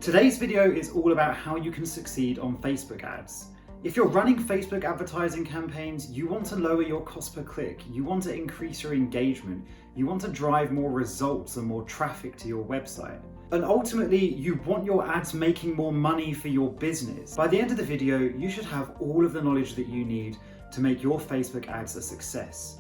Today's video is all about how you can succeed on Facebook ads. If you're running Facebook advertising campaigns, you want to lower your cost per click, you want to increase your engagement, you want to drive more results and more traffic to your website. And ultimately, you want your ads making more money for your business. By the end of the video, you should have all of the knowledge that you need to make your Facebook ads a success.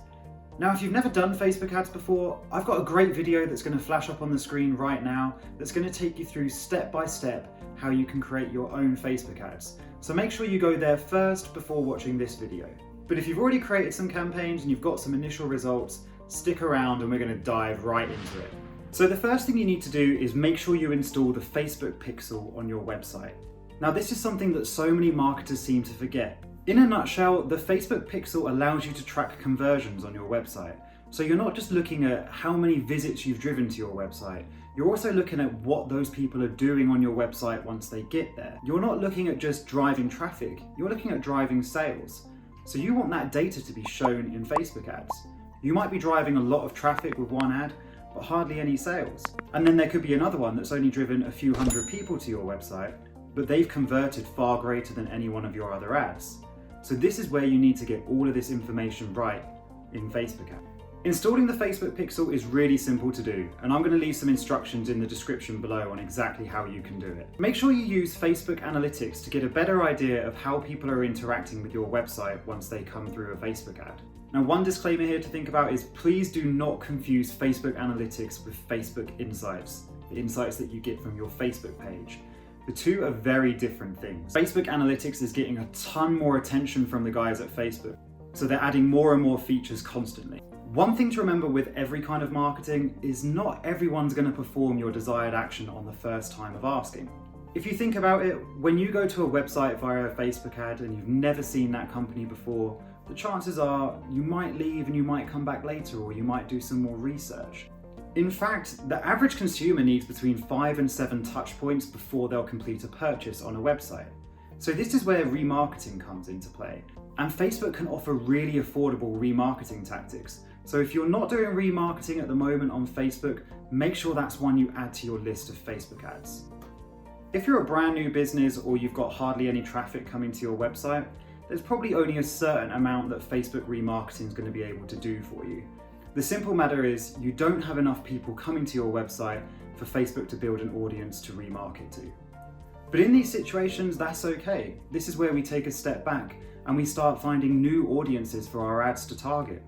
Now, if you've never done Facebook ads before, I've got a great video that's going to flash up on the screen right now that's going to take you through step by step how you can create your own Facebook ads. So make sure you go there first before watching this video. But if you've already created some campaigns and you've got some initial results, stick around and we're going to dive right into it. So the first thing you need to do is make sure you install the Facebook pixel on your website. Now, this is something that so many marketers seem to forget. In a nutshell, the Facebook pixel allows you to track conversions on your website. So you're not just looking at how many visits you've driven to your website, you're also looking at what those people are doing on your website once they get there. You're not looking at just driving traffic, you're looking at driving sales. So you want that data to be shown in Facebook ads. You might be driving a lot of traffic with one ad, but hardly any sales. And then there could be another one that's only driven a few hundred people to your website, but they've converted far greater than any one of your other ads. So this is where you need to get all of this information right in Facebook ads. Installing the Facebook pixel is really simple to do, and I'm going to leave some instructions in the description below on exactly how you can do it. Make sure you use Facebook Analytics to get a better idea of how people are interacting with your website once they come through a Facebook ad. Now, one disclaimer here to think about is please do not confuse Facebook Analytics with Facebook Insights, the insights that you get from your Facebook page. The two are very different things. Facebook Analytics is getting a ton more attention from the guys at Facebook, so they're adding more and more features constantly. One thing to remember with every kind of marketing is not everyone's going to perform your desired action on the first time of asking. If you think about it, when you go to a website via a Facebook ad and you've never seen that company before, the chances are you might leave and you might come back later, or you might do some more research. In fact, the average consumer needs between 5 and 7 touch points before they'll complete a purchase on a website. So this is where remarketing comes into play. And Facebook can offer really affordable remarketing tactics. So if you're not doing remarketing at the moment on Facebook, make sure that's one you add to your list of Facebook ads. If you're a brand new business or you've got hardly any traffic coming to your website, there's probably only a certain amount that Facebook remarketing is going to be able to do for you. The simple matter is you don't have enough people coming to your website for Facebook to build an audience to remarket to. But in these situations, that's okay. This is where we take a step back and we start finding new audiences for our ads to target.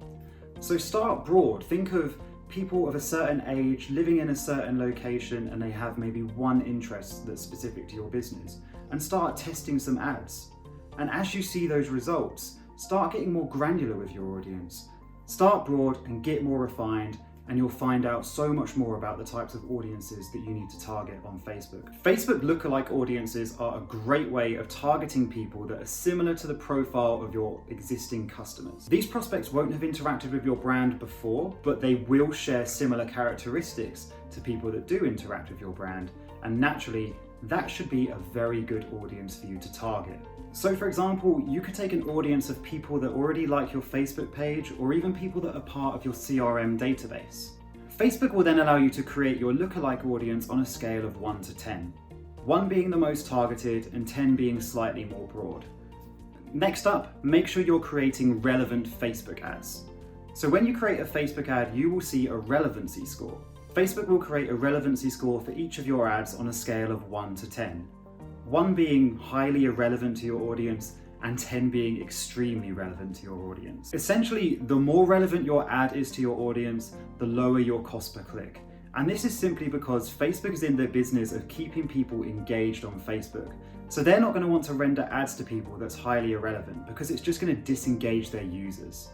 So start broad. Think of people of a certain age living in a certain location and they have maybe one interest that's specific to your business, and start testing some ads. And as you see those results, start getting more granular with your audience. Start broad and get more refined, and you'll find out so much more about the types of audiences that you need to target on Facebook. Facebook lookalike audiences are a great way of targeting people that are similar to the profile of your existing customers. These prospects won't have interacted with your brand before, but they will share similar characteristics to people that do interact with your brand, and naturally, that should be a very good audience for you to target. So for example, you could take an audience of people that already like your Facebook page, or even people that are part of your CRM database. Facebook will then allow you to create your lookalike audience on a scale of 1 to 10. 1 being the most targeted and 10 being slightly more broad. Next up, make sure you're creating relevant Facebook ads. So when you create a Facebook ad, you will see a relevancy score. Facebook will create a relevancy score for each of your ads on a scale of 1 to 10. 1 being highly irrelevant to your audience and 10 being extremely relevant to your audience. Essentially, the more relevant your ad is to your audience, the lower your cost per click. And this is simply because Facebook is in the business of keeping people engaged on Facebook. So they're not going to want to render ads to people that's highly irrelevant, because it's just going to disengage their users.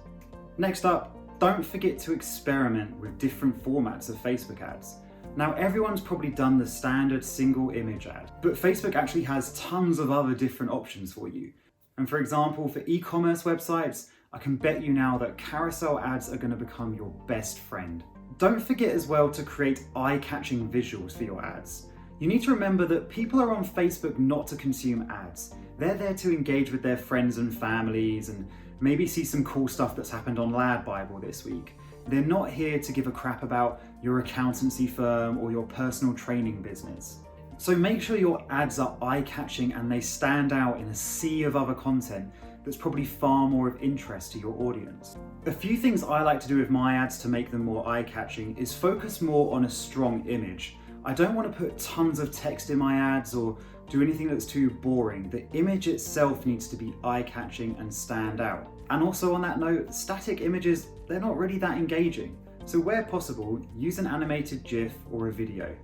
Next up, don't forget to experiment with different formats of Facebook ads. Now, everyone's probably done the standard single image ad, but Facebook actually has tons of other different options for you. And for example, for e-commerce websites, I can bet you now that carousel ads are going to become your best friend. Don't forget as well to create eye-catching visuals for your ads. You need to remember that people are on Facebook not to consume ads. They're there to engage with their friends and families and maybe see some cool stuff that's happened on Lad Bible this week. They're not here to give a crap about your accountancy firm or your personal training business. So make sure your ads are eye-catching and they stand out in a sea of other content that's probably far more of interest to your audience. A few things I like to do with my ads to make them more eye-catching is focus more on a strong image. I don't want to put tons of text in my ads or do anything that's too boring. The image itself needs to be eye-catching and stand out. And also on that note, static images, they're not really that engaging. So where possible, use an animated GIF or a video.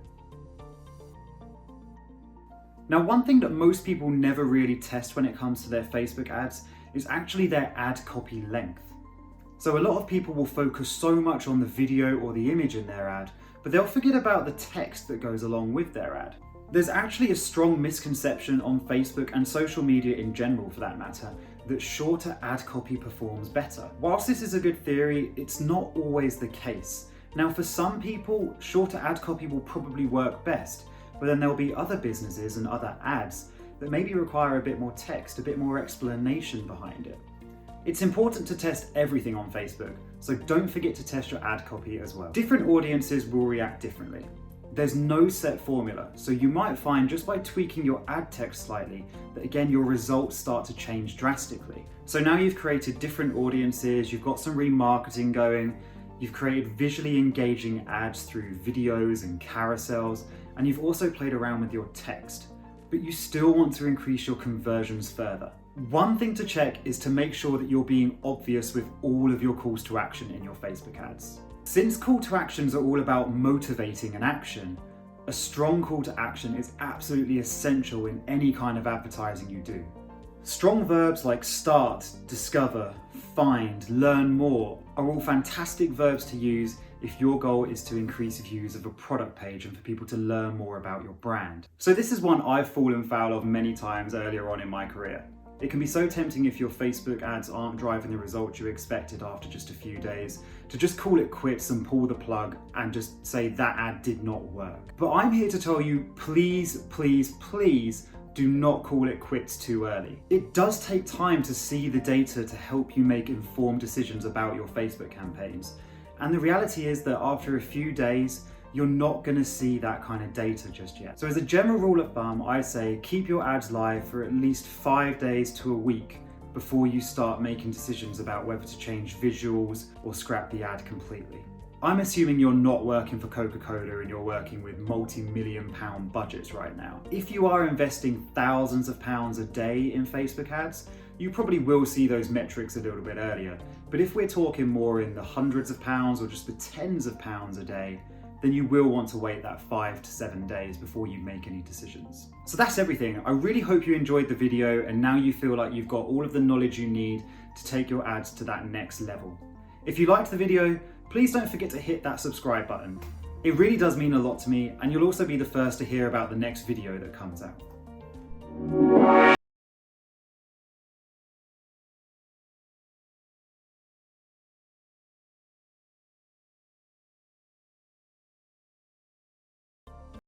Now, one thing that most people never really test when it comes to their Facebook ads is actually their ad copy length. So a lot of people will focus so much on the video or the image in their ad, but they'll forget about the text that goes along with their ad. There's actually a strong misconception on Facebook and social media in general for that matter, that shorter ad copy performs better. Whilst this is a good theory, it's not always the case. Now for some people, shorter ad copy will probably work best, but then there'll be other businesses and other ads that maybe require a bit more text, a bit more explanation behind it. It's important to test everything on Facebook, so don't forget to test your ad copy as well. Different audiences will react differently. There's no set formula, so you might find just by tweaking your ad text slightly that again your results start to change drastically. So now you've created different audiences, you've got some remarketing going, you've created visually engaging ads through videos and carousels, and you've also played around with your text, but you still want to increase your conversions further. One thing to check is to make sure that you're being obvious with all of your calls to action in your Facebook ads. Since call to actions are all about motivating an action, a strong call to action is absolutely essential in any kind of advertising you do. Strong verbs like start, discover, find, learn more are all fantastic verbs to use if your goal is to increase views of a product page and for people to learn more about your brand. So this is one I've fallen foul of many times earlier on in my career. It can be so tempting if your Facebook ads aren't driving the results you expected after just a few days to just call it quits and pull the plug and just say that ad did not work. But I'm here to tell you, please, please, please do not call it quits too early. It does take time to see the data to help you make informed decisions about your Facebook campaigns. And the reality is that after a few days, you're not going to see that kind of data just yet. So as a general rule of thumb, I say keep your ads live for at least 5 days to a week before you start making decisions about whether to change visuals or scrap the ad completely. I'm assuming you're not working for Coca-Cola and you're working with multi-million pound budgets right now. If you are investing thousands of pounds a day in Facebook ads, you probably will see those metrics a little bit earlier. But if we're talking more in the hundreds of pounds or just the tens of pounds a day, then you will want to wait that 5 to 7 days before you make any decisions. So that's everything. I really hope you enjoyed the video and now you feel like you've got all of the knowledge you need to take your ads to that next level. If you liked the video, please don't forget to hit that subscribe button. It really does mean a lot to me, and you'll also be the first to hear about the next video that comes out.